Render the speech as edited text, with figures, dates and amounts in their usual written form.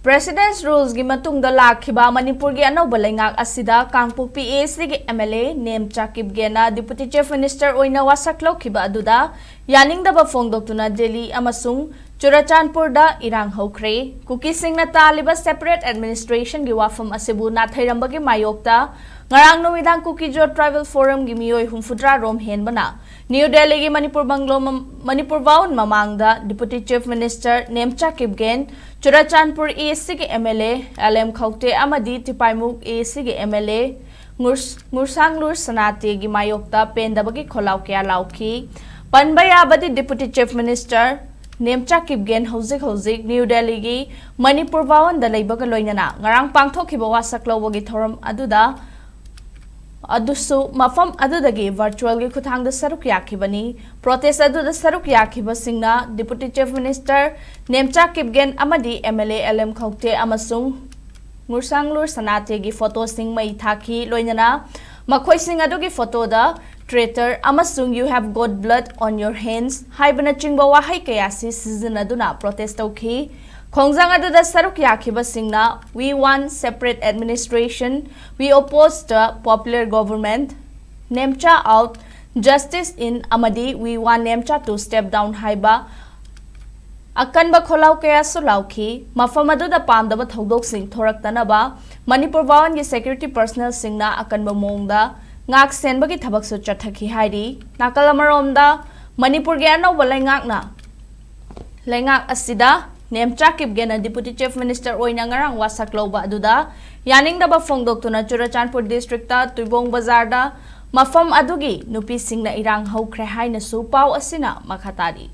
President's rules gi matungda Loukhiba Manipur gi anauba laingak asida Kangpokpi AAC gi MLA Nemcha Kipgen Deputy Chief Minister Oina Wasak Loukhiba aduda Yaningdaba Phongdoktuna Delhi amasung Churachandpur da Irang Houkhre Kuki singna taliba separate administration gi wafam asibu nathairamb gi mayokta ngarang numidang Kuki Jo Tribal Forum gi miyoi humfudra rom henbana New Delhi gi Manipur Baun mamangda Deputy Chief Minister Nemcha Kipgen Churachandpur AAC gi MLA LM Houkhre amadi Tipaimuk AAC gi MLA Ngursanglur Sanate gi mayokta pendabagi kholau kya lauki panbaya badi Deputy Chief Minister Nemcha Kipgen Houkhre New Delhi gi Manipur Baun da leibaga loinana ngarang pangthokhiba wasak lawagi thoram aduda adusu mafam adudagi virtual gi khuthangda saruk yakhibani protest aduda saruk yakhiba singna Deputy Chief Minister Nemcha Kipgen amadi MLA LM Houkhre amasung Ngursanglur Sanate gi photo sing mai thaki loinana makhoi sing adugi photo da traitor amasung you have got blood on your hands haibana chingba wahai kayasi season aduna protest tawki Khongjang aduda saruk yakhiba singna we want separate administration we oppose the popular government Nemcha out justice in amadi we want Nemcha to step down haiba akanba kholau kaya sulauki mafam aduda pamdaba thodok sing thoraktanaba Manipur Bawan gi security personnel singna akanba mongda ngak senbagi thabak su chathaki hairi nakal amaromda Manipur gi anauba laingak asida Nemcha Kipgen Deputy Chief Minister Oina ngarang Wasak Loba aduda Yaningdaba Phongdoktuna Churachandpur District ta Tuibong Bazar da mafam adugi nupi singna Irang Houkhre haina su pau asina makhatari